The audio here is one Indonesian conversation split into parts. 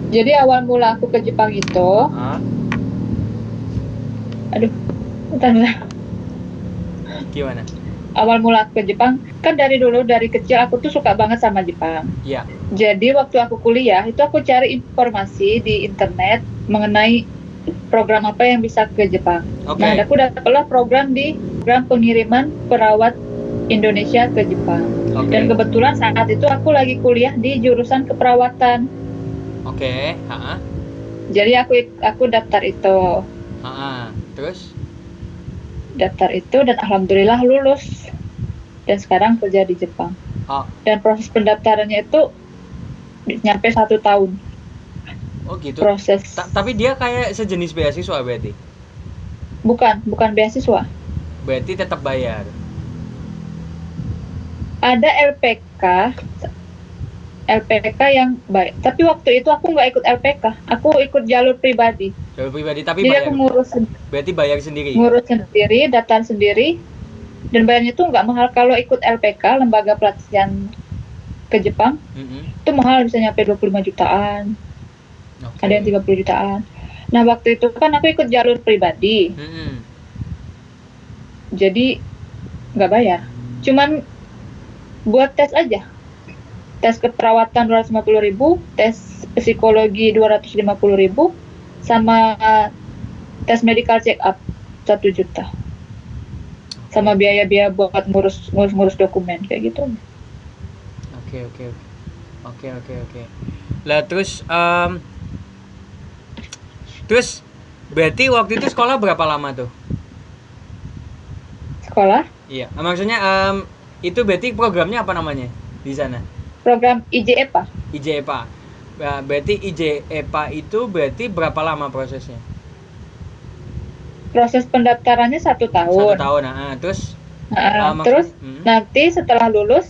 Jadi awal mula aku ke Jepang itu, Ah, aduh, bentar. gimana? Awal mula aku ke Jepang, kan dari dulu dari kecil aku tuh suka banget sama Jepang. Iya. Jadi waktu aku kuliah itu aku cari informasi di internet mengenai program apa yang bisa ke Jepang. Nah, Oke. aku dapatlah program pengiriman perawat Indonesia ke Jepang. Dan Oke. kebetulan saat itu aku lagi kuliah di jurusan keperawatan. Oke. Ha. Jadi aku Ha. Terus? daftar itu dan alhamdulillah lulus. Dan sekarang kerja di Jepang. Oh, Dan proses pendaftarannya itu nyampe 1 tahun oh gitu. proses. Tapi dia kayak sejenis beasiswa berarti. Bukan beasiswa. Berarti tetap bayar. Ada LPK yang baik. Tapi waktu itu aku nggak ikut LPK, aku ikut jalur pribadi. Jalur pribadi tapi Jadi aku bayar. ngurus Berarti bayar sendiri kan? ngurus sendiri, daftar sendiri, dan bayarnya itu nggak mahal. Kalau ikut LPK, lembaga pelatihan ke Jepang, Mm-mm. itu mahal, bisa nyampe 25 jutaan, ada yang Oke. 30 jutaan. Nah, waktu itu kan aku ikut jalur pribadi, Mm-mm. jadi nggak bayar. Cuman buat tes aja. Tes keperawatan 250.000, tes psikologi 250.000, sama tes medical check up 1 juta. Sama Oke. biaya-biaya buat ngurus dokumen kayak gitu. Oke, oke, oke. Oke, oke, oke. Lah terus berarti waktu itu sekolah berapa lama tuh? Sekolah, Iya. Maksudnya itu berarti programnya apa namanya di sana? program IJEPA, IJEPA. Berarti IJEPA itu berarti berapa lama prosesnya? proses pendaftarannya 1 tahun. 1 tahun. Nah, terus Terus maksudnya nanti setelah lulus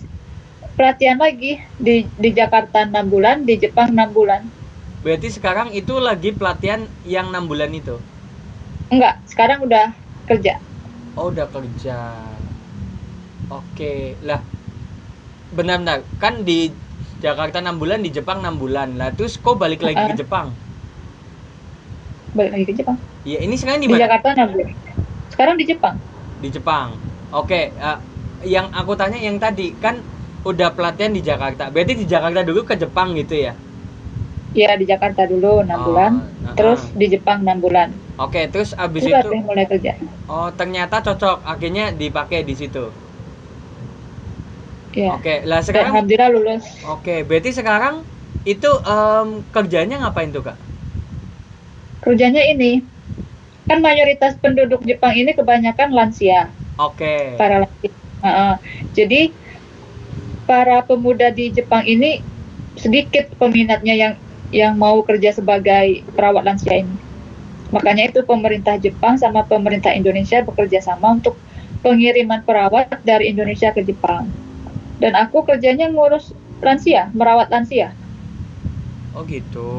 pelatihan lagi di Jakarta 6 bulan, di Jepang 6 bulan. berarti sekarang itu lagi pelatihan yang 6 bulan itu. Enggak, sekarang udah kerja. Oh, udah kerja. Oke. Lah, benar-benar kan di Jakarta 6 bulan, di Jepang 6 bulan. Lah, terus kok balik lagi ke Uh, Jepang? Balik lagi ke Jepang. Iya, ini sekarang di Di mana? Jakarta 6 bulan. Sekarang di Jepang. Di Jepang. Oke, yang aku tanya yang tadi kan udah pelatihan di Jakarta. Berarti di Jakarta dulu ke Jepang gitu ya? Ya, di Jakarta dulu 6 bulan, Oh, terus di Jepang 6 bulan. Oke, terus abis Terus itu baru mulai kerja. oh ternyata cocok, akhirnya dipakai di situ. Ya, Oke, lah dan sekarang alhamdulillah lulus. oke, berarti sekarang itu kerjanya ngapain tuh kak? Kerjanya ini, kan mayoritas penduduk Jepang ini kebanyakan lansia, Oke, para lansia. Jadi para pemuda di Jepang ini sedikit peminatnya yang mau kerja sebagai perawat lansia ini. Makanya itu pemerintah Jepang sama pemerintah Indonesia bekerja sama untuk pengiriman perawat dari Indonesia ke Jepang. Dan aku kerjanya ngurus lansia, merawat lansia. oh gitu.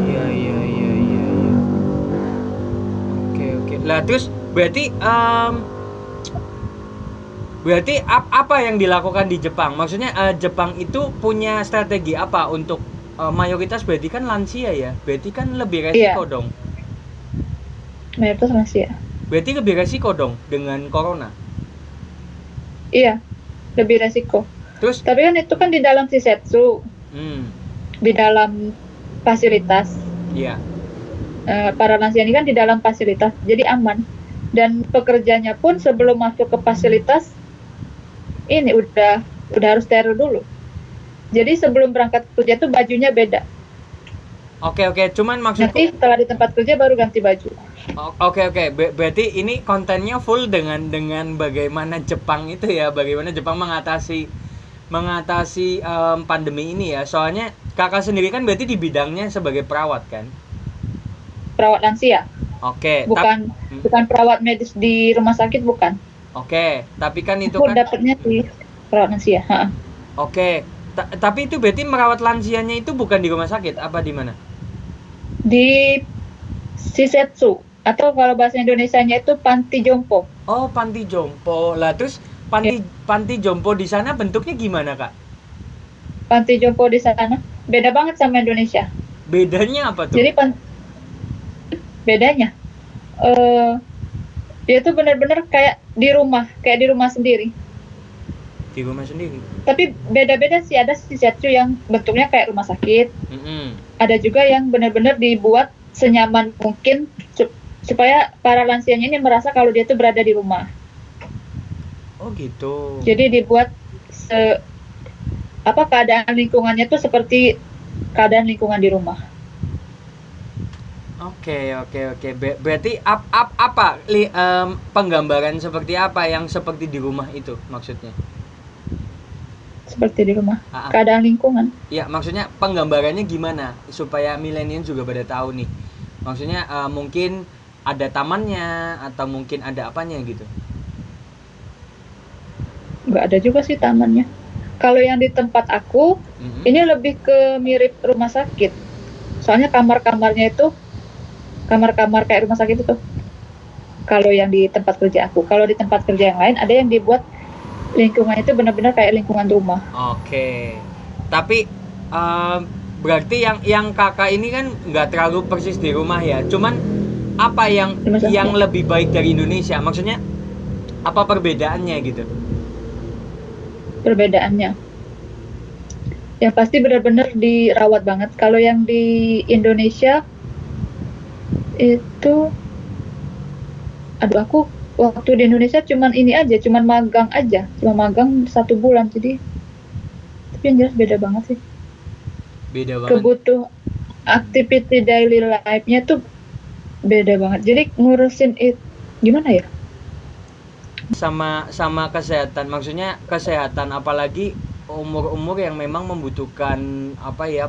Iya, iya, iya, iya, iya. Oke, oke. Lah terus berarti apa yang dilakukan di Jepang? Maksudnya Jepang itu punya strategi apa untuk mayoritas berarti kan lansia ya? Berarti kan lebih resiko Iya, dong. mayoritas lansia. Berarti lebih resiko dong dengan corona. Iya, lebih resiko. Terus, Tapi kan itu kan di dalam Shisetsu, hmm, di dalam fasilitas. iya. Para lansia ini kan di dalam fasilitas, jadi aman. Dan pekerjanya pun sebelum masuk ke fasilitas ini udah harus steril dulu. Jadi sebelum berangkat kerja tuh bajunya beda. Oke, oke. Cuman Nanti maksudku, setelah di tempat kerja baru ganti baju. oke, oke. Berarti ini kontennya full dengan bagaimana Jepang itu ya, bagaimana Jepang mengatasi mengatasi pandemi ini ya. Soalnya kakak sendiri kan berarti di bidangnya sebagai perawat kan. Perawat lansia, Oke, bukan bukan perawat medis di rumah sakit, bukan. tapi kan itu Aku kan dapatnya di perawat lansia. oke. Tapi itu berarti merawat lansianya itu bukan di rumah sakit, apa di mana? Di Shisetsu, atau kalau bahasa Indonesianya itu panti jompo. Oh, panti jompo. Lah terus Ya, panti panti jompo di sana bentuknya gimana, Kak? panti jompo di sana. beda banget sama Indonesia. Bedanya apa tuh? Jadi bedanya, dia tuh benar-benar kayak di rumah sendiri. Di rumah sendiri. Tapi beda-beda sih, ada situ yang bentuknya kayak rumah sakit. Ada juga yang benar-benar dibuat senyaman mungkin supaya para lansianya ini merasa kalau dia tuh berada di rumah. Oh gitu. Jadi dibuat keadaan lingkungannya tuh seperti keadaan lingkungan di rumah. Oke. Berarti apa penggambaran seperti apa yang seperti di rumah itu maksudnya? Seperti di rumah. Keadaan lingkungan. Ya, maksudnya penggambarannya gimana supaya milenial juga pada tahu nih. Maksudnya mungkin ada tamannya atau mungkin ada apanya gitu. Nggak ada juga sih tamannya. Kalau yang di tempat aku, ini lebih ke mirip rumah sakit. Soalnya kamar-kamarnya itu kamar-kamar kayak rumah sakit itu. Kalau yang di tempat kerja aku, kalau di tempat kerja yang lain ada yang dibuat lingkungan itu benar-benar kayak lingkungan rumah. Oke. Tapi berarti yang kakak ini kan nggak terlalu persis di rumah ya. Cuman apa yang lebih baik dari Indonesia? Maksudnya apa perbedaannya gitu? Perbedaannya, yang pasti benar-benar dirawat banget. Kalau yang di Indonesia itu, aku waktu di Indonesia cuman magang aja, cuma magang 1 bulan. Jadi tapi yang jelas beda banget sih. Beda banget. Kebutuh activity daily life-nya tuh beda banget. Jadi ngurusin itu gimana ya? Sama kesehatan, maksudnya kesehatan, apalagi umur yang memang membutuhkan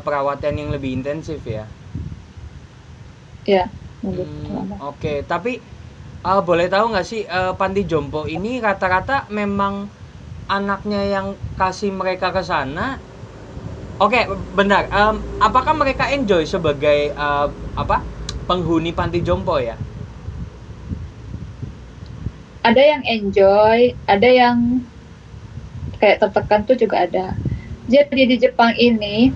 perawatan yang lebih intensif ya. Ya. Oke. Tapi boleh tahu nggak sih panti jompo ini rata-rata memang anaknya yang kasih mereka ke sana? Oke, bentar. Apakah mereka enjoy sebagai penghuni panti jompo ya? Ada yang enjoy, ada yang kayak tertekan tuh juga ada. Jadi di Jepang ini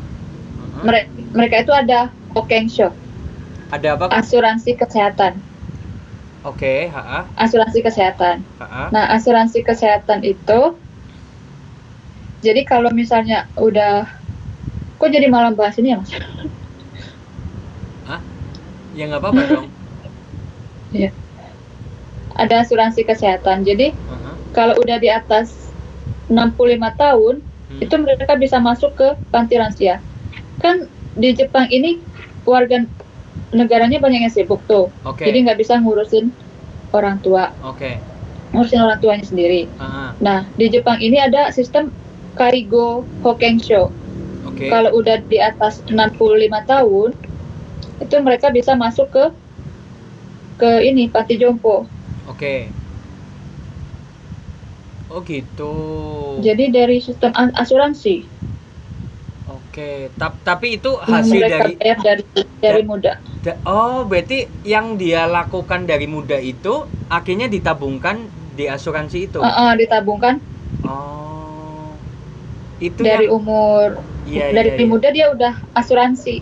mereka itu ada Hokensho. Ada apa? Asuransi kesehatan. Oke, Asuransi kesehatan. Nah, asuransi kesehatan itu, jadi kalau misalnya kok jadi malam bahas ini ya, Mas? Ya nggak apa-apa dong. Iya. Ada asuransi kesehatan. Jadi kalau udah di atas 65 tahun, itu mereka bisa masuk ke panti lansia. Kan di Jepang ini warga negaranya banyak yang sibuk tuh. Jadi nggak bisa ngurusin orang tua. Ngurusin orang tuanya sendiri. Nah, di Jepang ini ada sistem Kaigo Hokensho. Kalau udah di atas 65 tahun, itu mereka bisa masuk ke ini panti jompo. Oh gitu. Jadi dari sistem asuransi. Tapi itu hasil dari muda. Oh, berarti yang dia lakukan dari muda itu akhirnya ditabungkan di asuransi itu. Ditabungkan. Oh. Itu dari umur muda dia udah asuransi.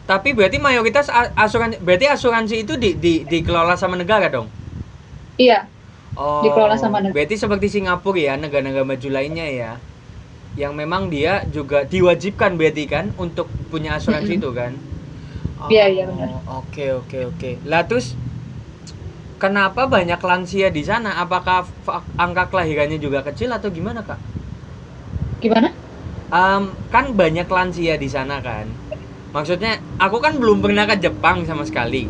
Tapi berarti mayoritas asuransi itu dikelola sama negara dong? Iya. Oh, dikelola sama negara. Berarti seperti Singapura ya, negara-negara maju lainnya ya, yang memang dia juga diwajibkan berarti kan untuk punya asuransi itu kan? Iya, benar. Oke. Lah terus kenapa banyak lansia di sana? Apakah angka kelahirannya juga kecil atau gimana, Kak? Gimana? Kan banyak lansia di sana kan? Maksudnya aku kan belum pernah ke Jepang sama sekali.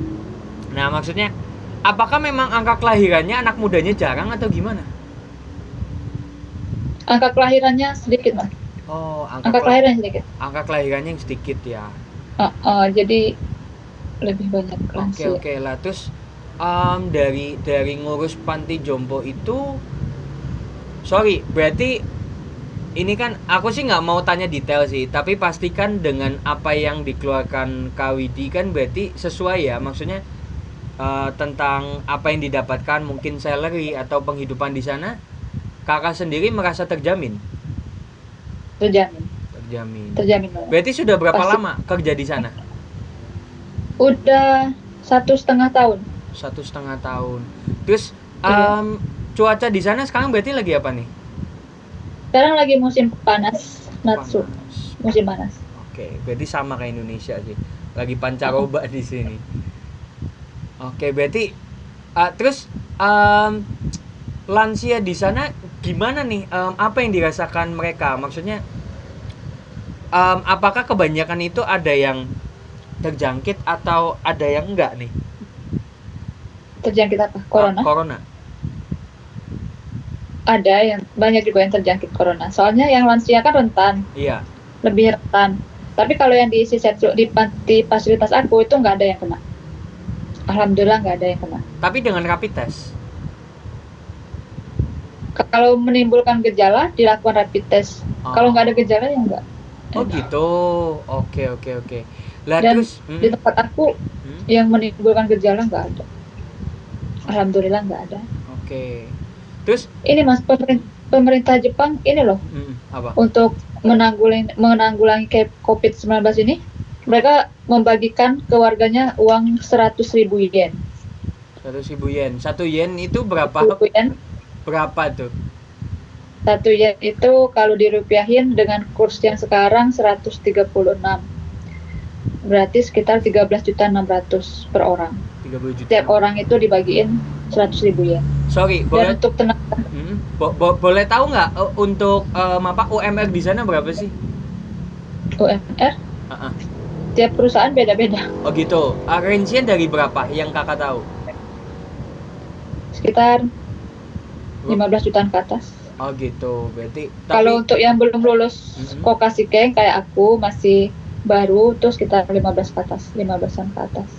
Nah, maksudnya apakah memang angka kelahirannya anak mudanya jarang atau gimana? Angka kelahirannya sedikit, Mas. Oh, angka kelahirannya sedikit. Angka kelahirannya yang sedikit ya. Jadi lebih banyak lansia. Oke. Lah terus dari ngurus panti jompo itu, berarti ini kan aku sih nggak mau tanya detail sih, tapi pastikan dengan apa yang dikeluarkan Kawidi kan berarti sesuai ya, maksudnya tentang apa yang didapatkan, mungkin salary atau penghidupan di sana, kakak sendiri merasa terjamin? terjamin banget. Berarti sudah berapa Pasti. lama kerja di sana? Udah 1,5 tahun. 1,5 tahun. Terus Iya. cuaca di sana sekarang berarti lagi apa nih? Sekarang lagi musim panas, Natsu, Panas. musim panas. Oke, berarti sama kayak Indonesia sih. Lagi pancaroba di sini. Oke, berarti terus lansia di sana gimana nih? Apa yang dirasakan mereka? Maksudnya apakah kebanyakan itu ada yang terjangkit atau ada yang enggak nih? Terjangkit apa? Corona? Corona. Ada yang banyak juga yang terjangkit corona. Soalnya yang lansia kan rentan, Iya. lebih rentan. Tapi kalau yang di Shisetsu di fasilitas aku itu nggak ada yang kena. Alhamdulillah nggak ada yang kena. Tapi dengan rapid test. Kalau menimbulkan gejala dilakukan rapid test. Kalau nggak ada gejala ya nggak. Oh gitu. Oke. Lah Dan terus di tempat aku yang menimbulkan gejala nggak ada. Alhamdulillah nggak ada. Oke. Terus ini Mas, pemerintah Jepang ini loh, apa? untuk menanggulangi COVID-19 ini, mereka membagikan ke warganya uang 100.000 yen. 100.000 yen. 1 yen itu berapa? 1 yen. Berapa tuh? 1 yen itu kalau dirupiahin dengan kurs yang sekarang 136. Berarti sekitar 13.600.000 per orang. 30 juta. Setiap orang itu dibagiin 100.000 yen. Sorry, Dan untuk tenaga boleh tahu nggak untuk apa UMR di sana berapa sih? UMR? Tiap perusahaan beda-beda. Oh gitu. Range-nya dari berapa yang kakak tahu? Sekitar 15 jutaan ke atas. Oh gitu. Berarti kalau untuk yang belum lulus Kokashiken kayak aku masih baru, terus sekitar 15 ke atas, 15-an ke atas.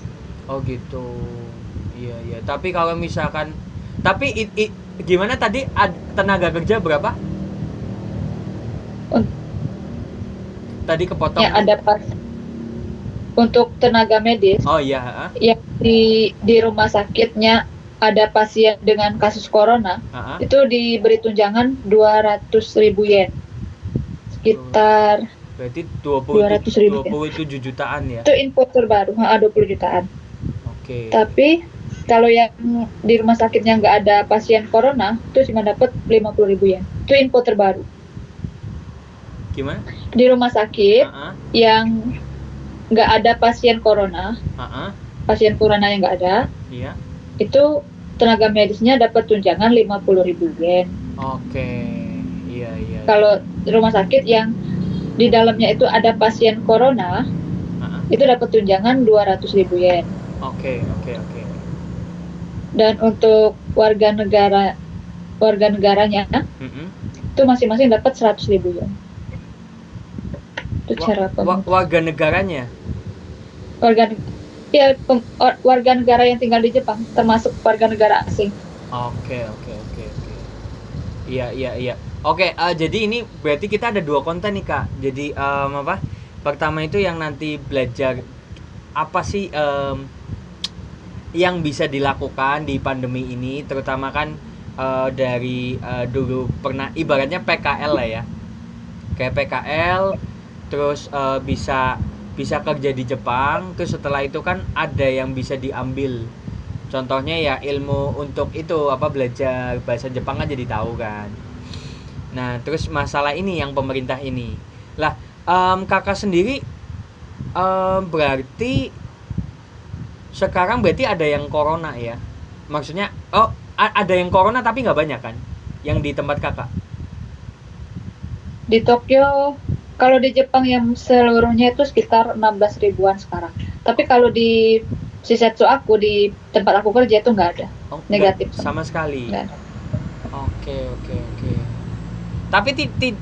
Oh gitu. Iya. Tapi kalau misalkan gimana tadi tenaga kerja berapa? Tadi kepotong. Ya ada pas untuk tenaga medis. Oh iya. Yang di rumah sakitnya ada pasien dengan kasus corona, itu diberi tunjangan 200.000 yen. Sekitar berarti 27 jutaan ya. Itu info terbaru, 20 jutaan. Oke. Tapi kalau yang di rumah sakitnya nggak ada pasien corona, itu cuma dapat 50.000 yen. Itu info terbaru. Gimana? Di rumah sakit yang nggak ada pasien corona, pasien corona yang nggak ada, iya. Itu tenaga medisnya dapat tunjangan 50.000 yen. Oke, iya. Kalau di rumah sakit yang di dalamnya itu ada pasien corona, itu dapat tunjangan 200.000 yen. Oke. Dan untuk warga negaranya itu masing-masing dapat 100.000 yen. Itu cara warga negaranya. Warga negara yang tinggal di Jepang, termasuk warga negara asing. Oke. Iya. Oke, jadi ini berarti kita ada 2 konten nih Kak. Jadi apa? Pertama itu yang nanti belajar apa sih yang bisa dilakukan di pandemi ini, terutama kan dari dulu pernah ibaratnya PKL lah ya. Kayak PKL, terus bisa kerja di Jepang, terus setelah itu kan ada yang bisa diambil. Contohnya ya ilmu untuk itu belajar bahasa Jepang kan jadi tahu kan. Nah, terus masalah ini yang pemerintah ini. Lah, kakak sendiri berarti sekarang berarti ada yang corona ya? Maksudnya, ada yang corona tapi nggak banyak kan? Yang di tempat kakak? Di Tokyo, kalau di Jepang yang seluruhnya itu sekitar 16 ribuan sekarang. Tapi kalau di Shisetsu aku, di tempat aku kerja itu nggak ada. Negatif. Sama sekali? Nggak ada. Oke. Tapi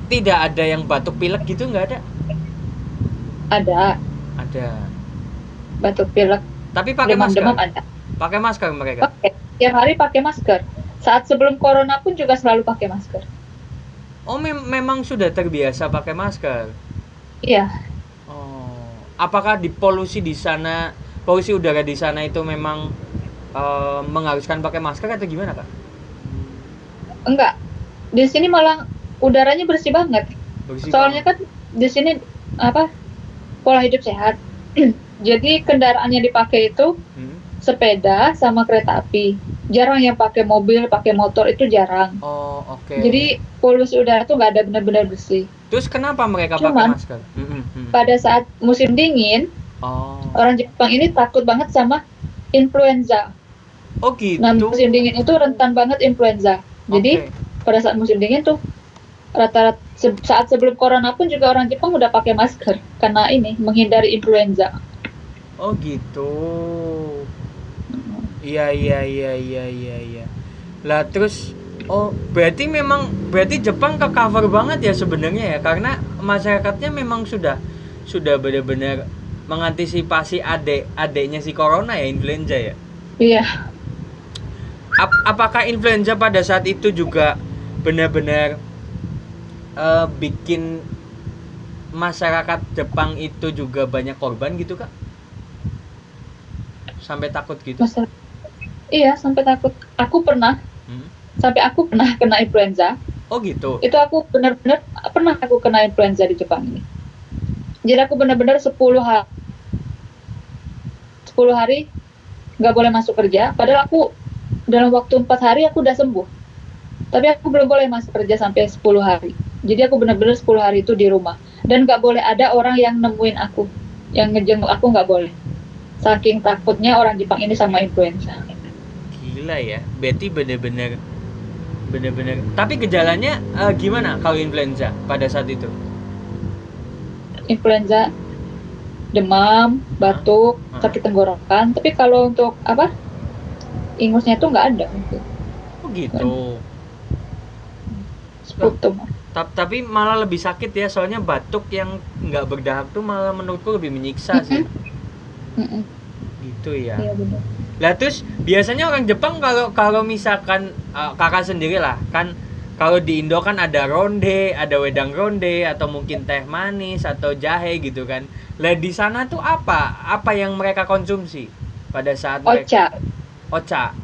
tidak ada yang batuk pilek gitu, nggak ada? Ada. Batuk pilek. Tapi pakai masker? Demam ada. Pakai masker mereka? Tiap hari pakai masker. Saat sebelum corona pun juga selalu pakai masker. Oh, memang sudah terbiasa pakai masker? Iya. Oh, apakah di polusi udara di sana itu memang mengharuskan pakai masker atau gimana Kak? Enggak. Di sini malah udaranya bersih banget. Soalnya kan di sini apa pola hidup sehat. Jadi kendaraan yang dipakai itu sepeda sama kereta api. Jarang yang pakai mobil, pakai motor, itu jarang. Oh, oke. Jadi polusi udara tuh nggak ada benar-benar bersih. Terus kenapa mereka pakai Cuman masker? pada saat musim dingin, Oh. orang Jepang ini takut banget sama influenza. Oh gitu. Nah, musim dingin itu rentan banget influenza. Jadi Oke. pada saat musim dingin tuh rata-rata saat sebelum corona pun juga orang Jepang udah pakai masker karena ini menghindari influenza. Oh gitu. Iya iya iya iya iya iya. Lah terus berarti Jepang ke cover banget ya sebenarnya ya, karena masyarakatnya memang sudah benar-benar mengantisipasi adiknya si corona ya, influenza ya. Iya. Apakah influenza pada saat itu juga benar-benar bikin masyarakat Jepang itu juga banyak korban gitu kak? Sampai takut gitu? Iya, sampai takut. Aku pernah kena influenza. Oh gitu. Itu aku benar-benar pernah aku kena influenza di Jepang ini. Jadi aku benar-benar 10 hari nggak boleh masuk kerja. Padahal aku dalam waktu 4 hari aku udah sembuh. Tapi aku belum boleh masuk kerja sampai 10 hari. Jadi aku benar-benar 10 hari itu di rumah. Dan nggak boleh ada orang yang nemuin aku. Yang ngejenguk aku nggak boleh. Saking takutnya orang Jepang ini sama influenza. Gila ya. Berarti bener-bener. Tapi gejalanya gimana kalau influenza pada saat itu? Influenza, demam, batuk, sakit tenggorokan. Tapi kalau untuk ingusnya itu nggak ada. Oh gitu. Sputum. Tapi malah lebih sakit ya, soalnya batuk yang nggak berdahak tuh malah menurutku lebih menyiksa sih. Gitu ya. Iya benar. Lah terus biasanya orang Jepang kalau misalkan kakak sendiri lah kan, kalau di Indo kan ada ronde, ada wedang ronde, atau mungkin teh manis atau jahe gitu kan. Lah di sana tuh apa yang mereka konsumsi pada saat ocha?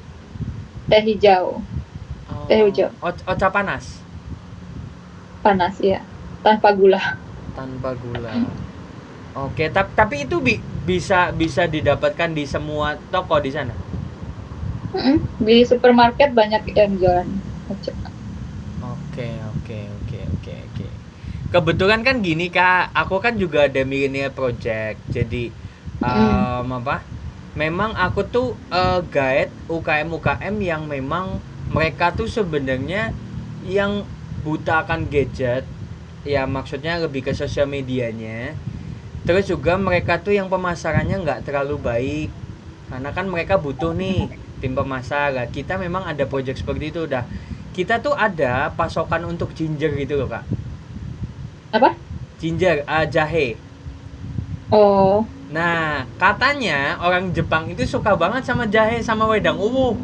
Teh hijau. Teh hijau. Ocha panas. Panas ya, tanpa gula. Oke, tapi itu bisa didapatkan di semua toko di sana. Di supermarket banyak yang jualan. Oke. Kebetulan kan gini kak, aku kan juga ada Millennial Project. Jadi memang aku tuh guide UKM yang memang mereka tuh sebenarnya yang buta akan gadget. Ya maksudnya lebih ke sosial medianya. Terus juga mereka tuh yang pemasarannya nggak terlalu baik, karena kan mereka butuh nih tim pemasar. Kita memang ada project seperti itu. Kita tuh ada pasokan untuk ginger gitu loh kak. Apa? Ginger, jahe. Oh. Nah katanya orang Jepang itu suka banget sama jahe sama wedang uwu.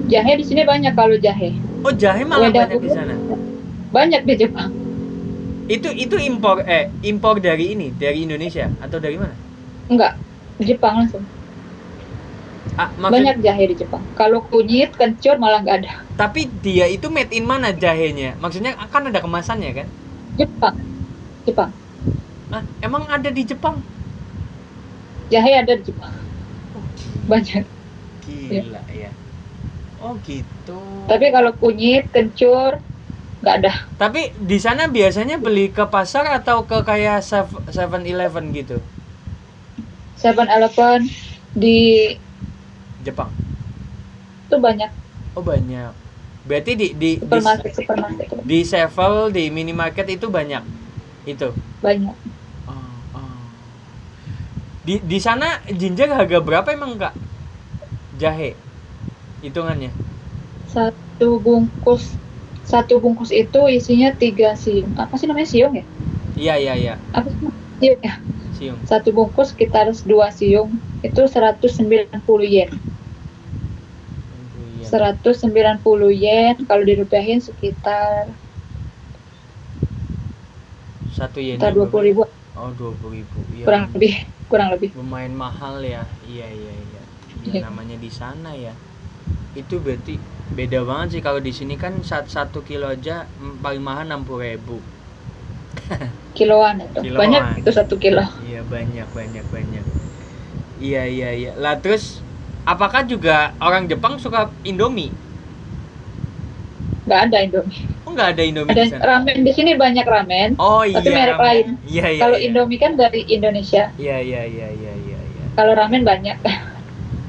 Jahe di sini banyak kalau jahe. Oh jahe malah wedang banyak di sana. Banyak di Jepang. Itu impor dari Indonesia atau dari mana? Enggak, Jepang langsung. Banyak jahe di Jepang. Kalau kunyit, kencur malah nggak ada. Tapi dia itu made in mana jahenya? Maksudnya kan ada kemasannya kan? Jepang. Emang ada di Jepang? Jahe ada di Jepang. Banyak. Gila ya. Oh gitu. Tapi kalau kunyit, kencur nggak ada. Tapi di sana biasanya beli ke pasar atau ke kayak 7-Eleven gitu? 7-Eleven di Jepang. Itu banyak. Oh banyak. Berarti di supermarket. Di Sevel, di minimarket itu banyak. Itu. Banyak. Di sana ginger harga berapa emang kak? Jahe hitungannya? Satu bungkus itu isinya 3 siung. Apa sih namanya, siung ya? Iya. Apa sih? Siung ya? Siung. Satu bungkus sekitar 2 siung. Itu 190 yen. 190 yen kalau dirupiahin sekitar 1 yen. Sekitar 20.000. Oh, 20.000. Ya. Kurang lebih. Lumayan mahal ya. Iya. Ya, namanya di sana ya. Itu berarti beda banget sih. Kalau di sini kan 1 kilo aja paling mahal 60.000. Kiloan itu. Kiloan. Banyak itu 1 kilo. Iya, banyak. Iya. Lah terus apakah juga orang Jepang suka Indomie? Nggak ada Indomie. Oh, nggak ada Indomie Ada di sana. ramen di sini, banyak ramen. Oh Tapi iya, merek ramen. lain. Iya. Kalau Indomie kan dari Indonesia. Iya. Kalau ramen banyak.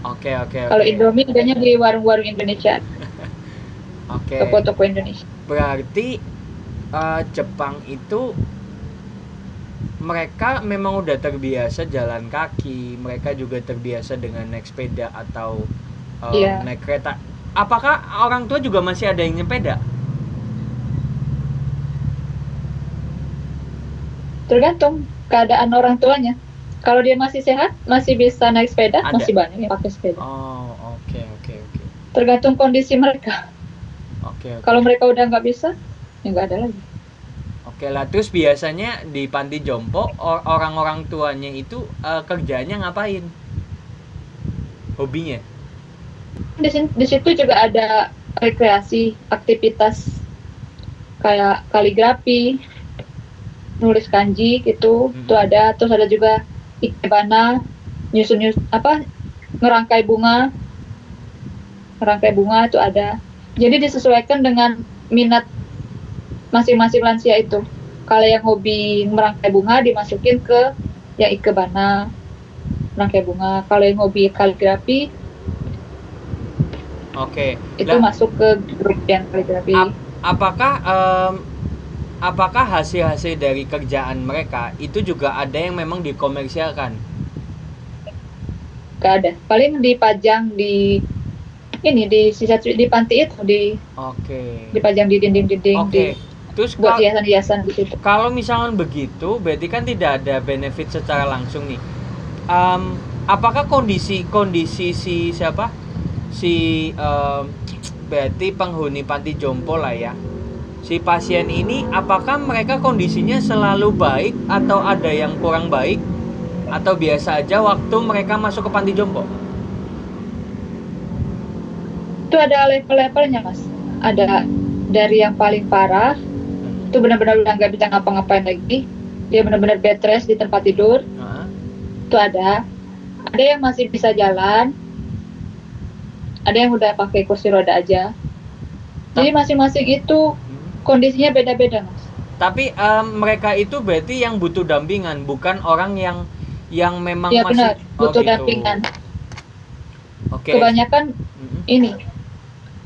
Oke. Kalau Indomie adanya di warung-warung Indonesia, Oke. toko-toko Indonesia. Berarti Jepang itu mereka memang udah terbiasa jalan kaki, mereka juga terbiasa dengan naik sepeda atau Iya. naik kereta. Apakah orang tua juga masih ada yang sepeda? Tergantung keadaan orang tuanya. Kalau dia masih sehat, masih bisa naik sepeda, Ada. masih banyak yang pakai sepeda. Oh, oke. Tergantung kondisi mereka. Oke. Kalau mereka udah nggak bisa, ya nggak ada lagi. Oke lah, terus biasanya di panti jompo orang-orang tuanya itu kerjanya ngapain? Hobinya? Di situ juga ada rekreasi, aktivitas kayak kaligrafi, nulis kanji gitu, itu ada. Terus ada juga ikebana, ngerangkai bunga itu ada. Jadi disesuaikan dengan minat masing-masing lansia itu. Kalau yang hobi merangkai bunga dimasukin ke yang ikebana, merangkai bunga. Kalau yang hobi kaligrafi, Oke. itu masuk ke grup yang kaligrafi. Apakah hasil-hasil dari kerjaan mereka itu juga ada yang memang dikomersialkan? Gak ada. Paling dipajang di panti itu, dipajang di dinding-dinding, Oke. Terus buat hiasan-hiasan di situ. kalau misalnya begitu, berarti kan tidak ada benefit secara langsung nih. Apakah kondisi berarti penghuni panti jompo lah ya, si pasien ini, apakah mereka kondisinya selalu baik atau ada yang kurang baik atau biasa aja waktu mereka masuk ke panti jompo? Itu ada level-levelnya, Mas. Ada dari yang paling parah, itu benar-benar udah nggak bisa ngapa-ngapain lagi, dia benar-benar bed rest di tempat tidur. Itu ada yang masih bisa jalan, ada yang udah pakai kursi roda aja. Jadi masing-masing itu kondisinya beda-beda, Mas. Tapi mereka itu berarti yang butuh dampingan, bukan orang yang memang ya, masih benar, butuh gitu. dampingan. Oke. Kebanyakan ini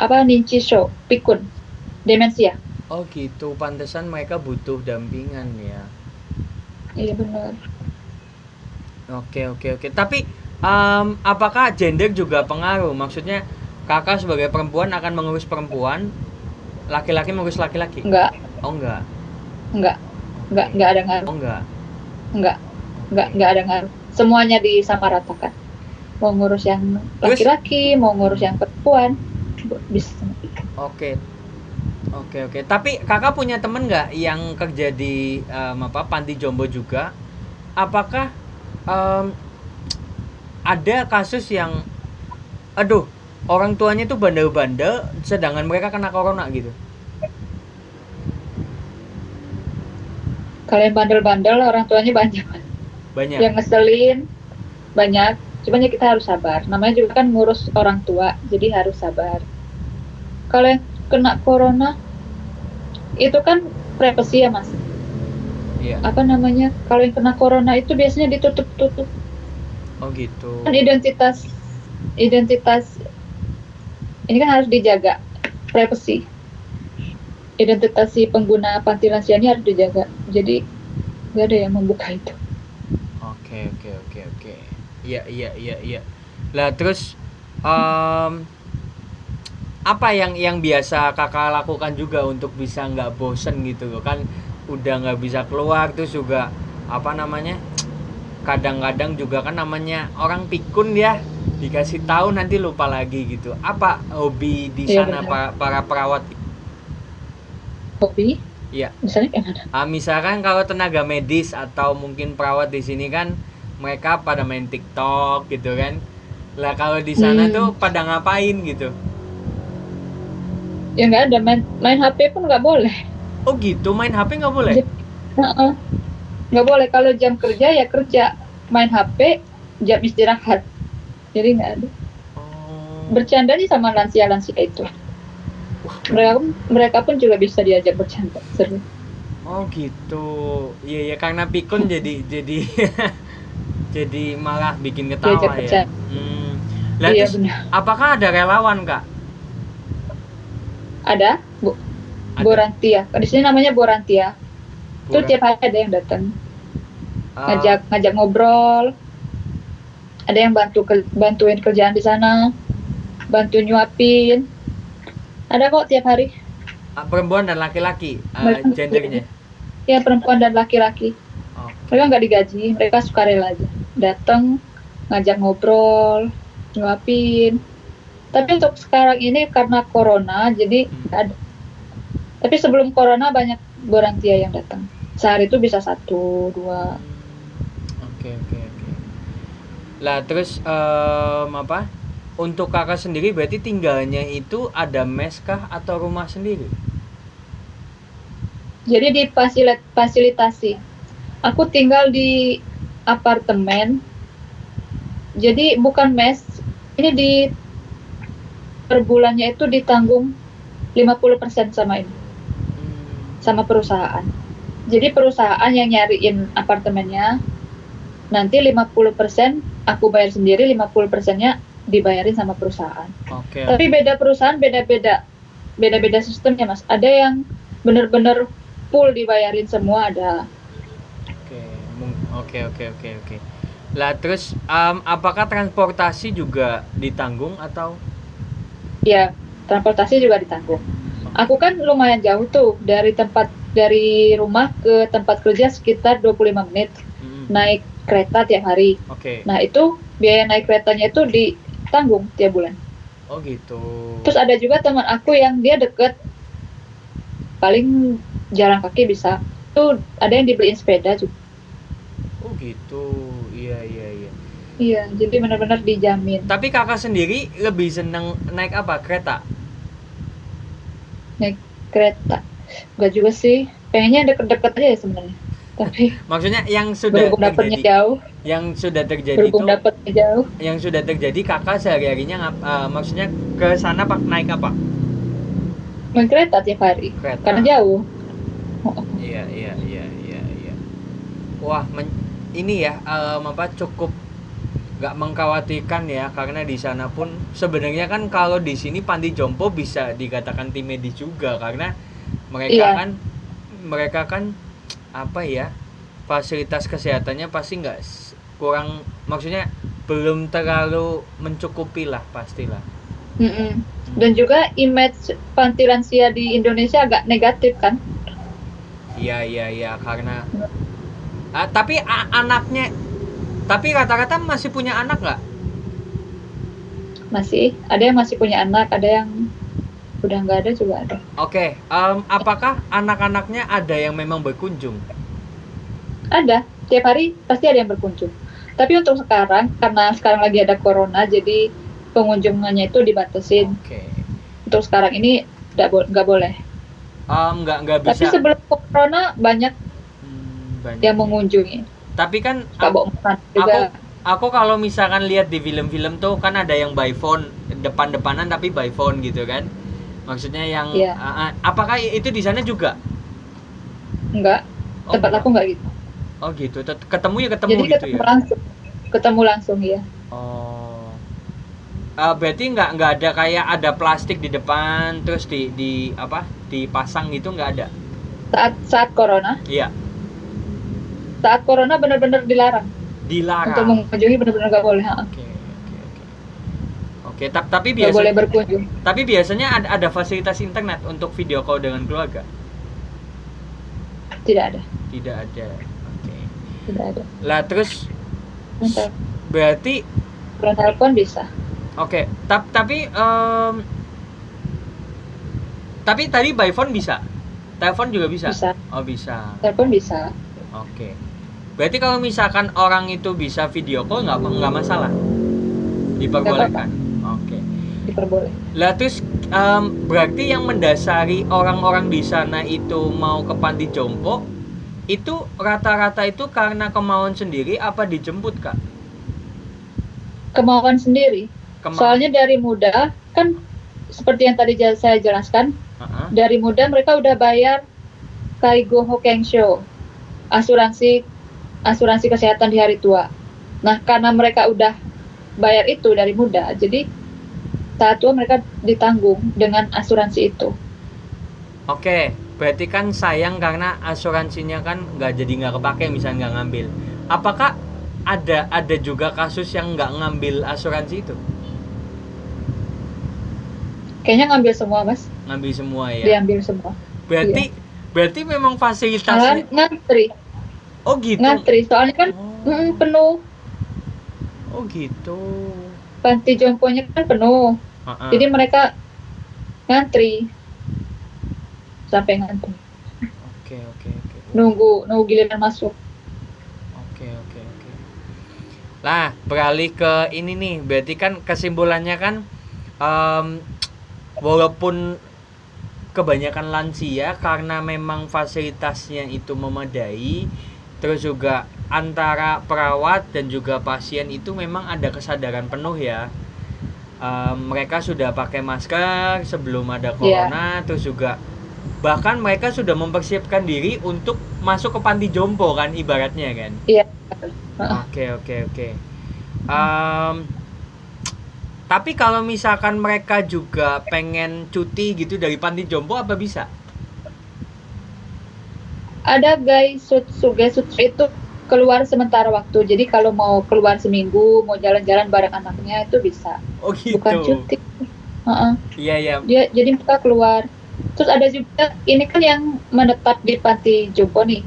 Ninshisho, pikun, demensia. Oh gitu, pantesan mereka butuh dampingan ya. Iya, benar. Oke. Tapi apakah gender juga pengaruh? Maksudnya kakak sebagai perempuan akan mengurus perempuan, laki-laki mengurus laki-laki? Enggak. Oh enggak. Enggak ada ngaruh. Oh enggak. Enggak ada ngaruh. Semuanya disamaratakan. Mau ngurus yang laki-laki, mau ngurus yang perempuan, bisa. Oke. Tapi kakak punya temen nggak yang kerja di panti jompo juga? Apakah ada kasus yang orang tuanya tuh bandel-bandel sedangkan mereka kena corona gitu? Kalau yang bandel-bandel orang tuanya banyak. Yang ngeselin banyak. Cuman ya kita harus sabar. Namanya juga kan ngurus orang tua, jadi harus sabar. Kalau yang kena corona itu kan privasi ya, Mas. Iya. Kalau yang kena corona itu biasanya ditutup-tutup. Oh gitu. Kan identitas ini kan harus dijaga, privasi. Identitas si pengguna panti lansia ini harus dijaga. Jadi nggak ada yang membuka itu. Oke. Iya. Lah terus apa yang biasa kakak lakukan juga untuk bisa nggak bosen gitu loh, kan udah nggak bisa keluar, terus juga kadang-kadang juga kan namanya orang pikun ya, dikasih tahu nanti lupa lagi gitu. Apa hobi di sana para perawat? Hobi? Iya. Misalnya kayak mana? Misalkan kalau tenaga medis atau mungkin perawat di sini kan mereka pada main TikTok gitu kan. Lah kalau di sana tuh pada ngapain gitu? Ya nggak ada, main HP pun nggak boleh. Oh gitu, main HP nggak boleh? Heeh. Nggak boleh, kalau jam kerja ya kerja, main HP jam istirahat, jadi nggak ada. Oh. Bercanda nih sama lansia-lansia itu, Wah, mereka pun juga bisa diajak bercanda, seru. oh gitu. Iya ya, karena pikun jadi jadi malah bikin Diajak ketawa ya. bercanda, Lah iya terus benar. apakah ada relawan, Kak? Ada Bu Ada. Borantia, di sini namanya Borantia. Itu Bukan. tiap hari ada yang datang, Eh, ngajak ngajak ngobrol, ada yang bantuin kerjaan di sana, bantu nyuapin, ada kok tiap hari. perempuan dan laki-laki Mereka gendernya. ya perempuan dan laki-laki. Oke. Mereka nggak digaji, mereka sukarela aja. Datang, ngajak ngobrol, nyuapin. Tapi untuk sekarang ini karena corona, jadi nggak ada. Tapi sebelum corona banyak borantia yang datang. Sehari itu bisa 1, 2. Oke, oke, oke. Lah terus apa? Untuk kakak sendiri berarti tinggalnya itu ada mes kah atau rumah sendiri? Jadi fasilitasi. Aku tinggal di apartemen. Jadi bukan mes. Ini di per bulannya itu ditanggung 50% sama ini, sama perusahaan. Jadi perusahaan yang nyariin apartemennya, nanti 50% aku bayar sendiri, 50%-nya dibayarin sama perusahaan. Oke. Tapi beda perusahaan beda-beda sistemnya, Mas. Ada yang benar-benar full dibayarin semua, ada. Oke, oke, oke, oke, oke. Lah terus apakah transportasi juga ditanggung atau? Ya, transportasi juga ditanggung. Aku kan lumayan jauh tuh dari rumah ke tempat kerja sekitar 25 menit. Naik kereta tiap hari. Oke. Nah, itu biaya naik keretanya itu ditanggung tiap bulan. Oh gitu. Terus ada juga teman aku yang dia deket, paling jalan kaki bisa. Tuh ada yang dibeliin sepeda juga. Oh gitu. Iya, iya, iya. Iya, jadi benar-benar dijamin. Tapi kakak sendiri lebih seneng naik apa? Kereta? Naik kereta. Enggak juga sih. Pengennya deket-deket aja ya sebenarnya. Tapi Maksudnya yang sudah berhubung dapetnya terjadi, jauh, yang sudah terjadi berhubung itu, dapetnya jauh, yang sudah terjadi kakak sehari-harinya maksudnya ke sana pak naik apa? main kereta tiap hari. Kereta. Karena jauh. Iya, iya, iya, iya, iya. Wah, ini ya apa cukup nggak mengkhawatirkan ya karena di sana pun sebenarnya kan kalau di sini panti jompo bisa dikatakan tim medis juga karena mereka Iya. kan mereka kan apa ya fasilitas kesehatannya pasti nggak kurang maksudnya belum terlalu mencukupi lah pastilah. Dan juga image panti lansia di Indonesia agak negatif kan? Iya, iya, iya, karena tapi anaknya tapi rata-rata masih punya anak nggak? Masih ada yang masih punya anak, ada yang udah nggak ada juga ada. Oke, apakah anak-anaknya ada yang memang berkunjung? Ada, tiap hari pasti ada yang berkunjung. Tapi untuk sekarang, karena sekarang lagi ada corona, jadi pengunjungannya itu dibatasin. Oke. Untuk sekarang ini nggak boleh. Nggak bisa. Tapi sebelum corona banyak banyak yang mengunjungi. Tapi kan Suka bawa makanan juga. Aku kalau misalkan lihat di film-film tuh kan ada yang by phone depan-depanan tapi by phone gitu kan. Maksudnya yang Iya. Apakah itu di sana juga? Enggak. Tempat enggak. aku nggak gitu. Oh gitu. Ketemu ya ketemu Jadi gitu ketemu ya. langsung. Ketemu langsung ya. Oh. Berarti nggak ada kayak ada plastik di depan terus di apa dipasang gitu nggak ada? Saat corona. Iya. Saat corona benar-benar dilarang. Dilarang. Untuk mengunjungi benar-benar nggak boleh. Oke. Oke, tapi Nggak biasanya boleh berkunjung. Tapi biasanya ada fasilitas internet untuk video call dengan keluarga? Tidak ada. Tidak ada. Oke. Tidak ada. Lah terus Bentar. berarti Telepon bisa. Oke, tapi tadi by phone bisa. Telepon juga bisa? Bisa. Oh, bisa. Telepon bisa. Oke. Berarti kalau misalkan orang itu bisa video call nggak masalah? Diperbolehkan. Oke. Diperbolehkan. Lah terus berarti yang mendasari orang-orang di sana itu mau ke panti jompo Itu rata-rata itu karena kemauan sendiri apa dijemput, Kak? Kemauan sendiri. Kemau Soalnya dari muda kan seperti yang tadi saya jelaskan, Heeh. dari muda mereka udah bayar Kaigo Hokensho, asuransi asuransi kesehatan di hari tua. Nah, karena mereka udah bayar itu dari muda, jadi saat tua mereka ditanggung dengan asuransi itu. Oke, berarti kan sayang karena asuransinya kan nggak kepake misalnya nggak ngambil. Apakah ada juga kasus yang nggak ngambil asuransi itu? Kayaknya ngambil semua, Mas. Ngambil semua ya. Diambil semua. Berarti Iya. berarti memang Malah fasilitasnya. ngantri, Oh gitu. ngantri. Soalnya kan Oh, penuh, oh gitu. panti jomponya kan penuh. Heeh. Jadi mereka ngantri, sampai ngantri. Oke, oke, oke. Nunggu giliran masuk. Oke, oke, oke. Lah, beralih ke ini nih. Berarti kan kesimpulannya kan em, walaupun kebanyakan lansia karena memang fasilitasnya itu memadai, terus juga antara perawat dan juga pasien itu memang ada kesadaran penuh ya. Mereka sudah pakai masker sebelum ada corona, terus juga bahkan mereka sudah mempersiapkan diri untuk masuk ke panti jompo kan ibaratnya kan. Iya. Oke, oke, oke. Tapi kalau misalkan mereka juga pengen cuti gitu dari panti jompo apa bisa? Ada guys itu keluar sementara waktu. Jadi kalau mau keluar seminggu, mau jalan-jalan bareng anaknya itu bisa. Oh gitu. Bukan cuti. Iya, iya. Jadi mereka keluar. Terus ada juga ini kan yang menetap di panti jompo nih.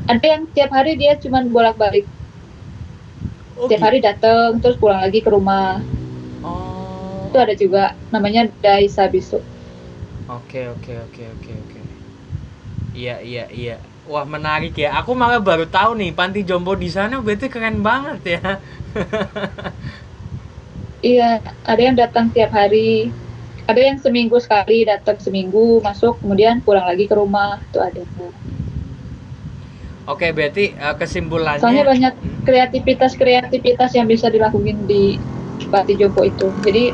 Ada yang tiap hari dia cuma bolak-balik. Oh, Tiap hari datang terus pulang lagi ke rumah. Oh. Itu ada juga namanya Daisa Bisu. Oke, oke, oke, oke, oke. Iya, iya, iya. Wah, menarik ya. Aku malah baru tahu nih panti jompo di sana berarti keren banget ya. Iya, ada yang datang tiap hari. Ada yang seminggu sekali datang, seminggu masuk kemudian pulang lagi ke rumah. Itu ada. Oke, berarti kesimpulannya Soalnya banyak kreativitas yang bisa dilakuin di panti jompo itu. Jadi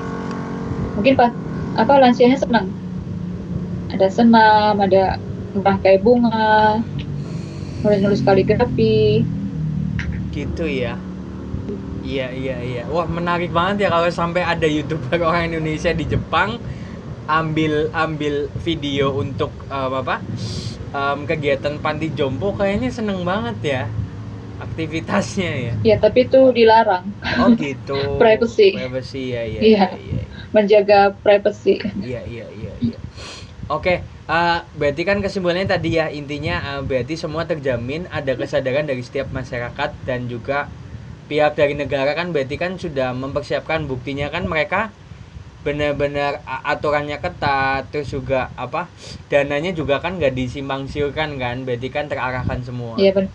mungkin lansianya senang. Ada senam, ada merangkai bunga, nulis kaligrafi. gitu ya. Iya, iya, iya. Wah, menarik banget ya kalau sampai ada YouTuber orang Indonesia di Jepang ambil video untuk kegiatan panti jompo, kayaknya seneng banget ya aktivitasnya ya. Ya, tapi itu dilarang. Oh gitu. Privacy. Privacy ya, ya, Iya. ya. Menjaga privacy. Iya, iya, iya, iya. Oke, berarti kan kesimpulannya tadi ya intinya berarti semua terjamin, ada kesadaran dari setiap masyarakat dan juga pihak dari negara kan berarti kan sudah mempersiapkan, buktinya kan mereka benar-benar aturannya ketat, terus juga dananya juga kan nggak disimpang siurkan kan, berarti kan terarahkan semua. Iya benar.